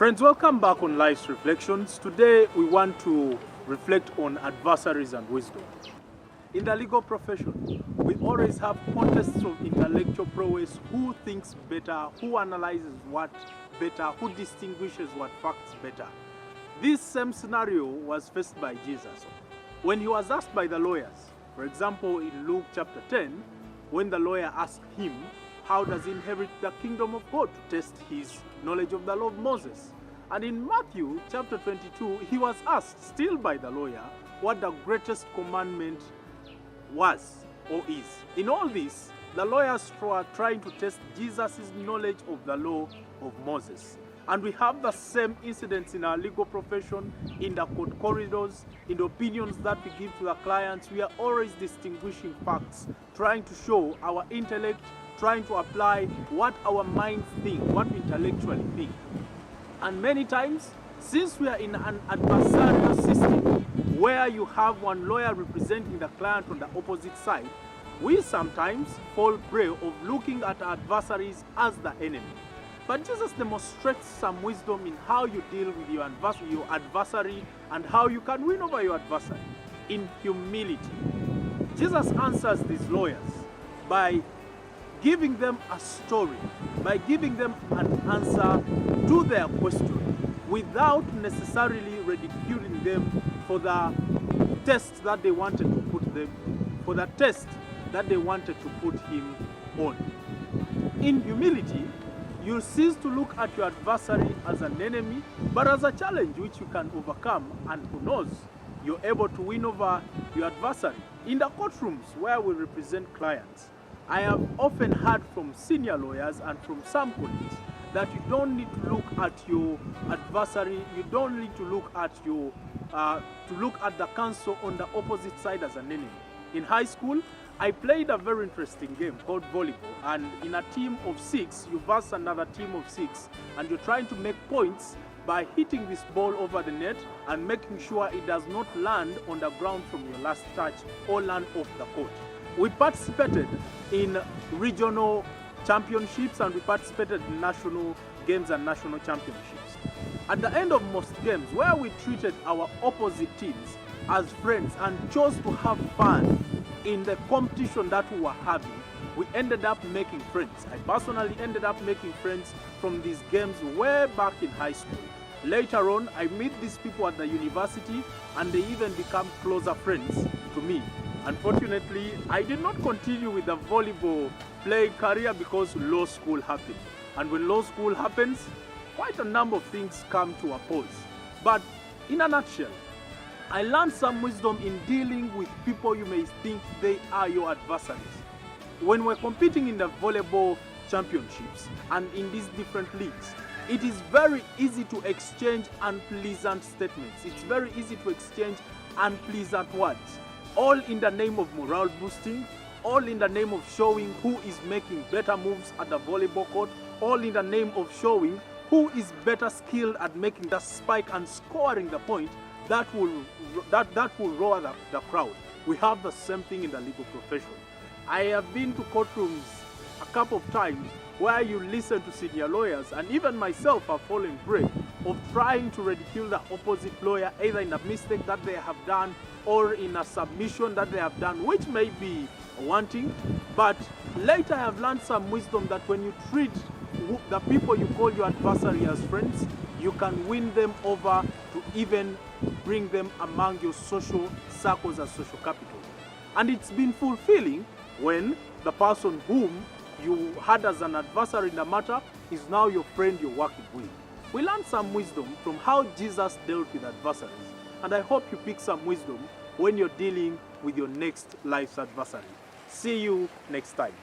Friends, welcome back on Life's Reflections. Today we want to reflect on adversaries and wisdom. In the legal profession, we always have contests of intellectual prowess. Who thinks better, who analyzes what better, who distinguishes what facts better. This same scenario was faced by Jesus when he was asked by the lawyers. For example, in Luke chapter 10, when the lawyer asked him, how does he inherit the kingdom of God, to test his knowledge of the law of Moses. And in Matthew chapter 22, he was asked, still by the lawyer, what the greatest commandment was or is. In all this, the lawyers were trying to test Jesus' knowledge of the law of Moses. And we have the same incidents in our legal profession, in the court corridors, in the opinions that we give to the clients. We are always distinguishing facts, trying to show our intellect, trying to apply what our minds think, what we intellectually think. And many times, since we are in an adversarial system where you have one lawyer representing the client on the opposite side, we sometimes fall prey of looking at our adversaries as the enemy. But Jesus demonstrates some wisdom in how you deal with your adversary and how you can win over your adversary in humility. Jesus answers these lawyers by giving them a story, by giving them an answer to their question without necessarily ridiculing them for the test that they wanted to put him on. In humility, you cease to look at your adversary as an enemy, but as a challenge which you can overcome, and who knows, you're able to win over your adversary. In the courtrooms where we represent clients, I have often heard from senior lawyers and from some colleagues that you don't need to look at your adversary, you don't need to look at the counsel on the opposite side as an enemy. In high school, I played a very interesting game called volleyball, and in a team of 6, you verse another team of 6, and you're trying to make points by hitting this ball over the net and making sure it does not land on the ground from your last touch or land off the court. We participated in regional championships and we participated in national games and national championships. At the end of most games, where we treated our opposite teams as friends and chose to have fun in the competition that we were having, we ended up making friends. I personally ended up making friends from these games way back in high school. Later on, I meet these people at the university and they even become closer friends to me. Unfortunately, I did not continue with the volleyball playing career because law school happened. And when law school happens, quite a number of things come to a pause. But in a nutshell, I learned some wisdom in dealing with people you may think they are your adversaries. When we're competing in the volleyball championships and in these different leagues, it is very easy to exchange unpleasant statements. It's very easy to exchange unpleasant words, all in the name of morale boosting, all in the name of showing who is making better moves at the volleyball court, all in the name of showing who is better skilled at making the spike and scoring the point that will roar the crowd. We have the same thing in the legal profession. I have been to courtrooms a couple of times where you listen to senior lawyers, and even myself have fallen prey of trying to ridicule the opposite lawyer, either in a mistake that they have done or in a submission that they have done, which may be wanting. But later I have learned some wisdom that when you treat the people you call your adversary as friends, you can win them over to even bring them among your social circles as social capital. And it's been fulfilling when the person whom you had as an adversary in the matter is now your friend you're working with. We learned some wisdom from how Jesus dealt with adversaries, and I hope you pick some wisdom when you're dealing with your next life's adversary. See you next time.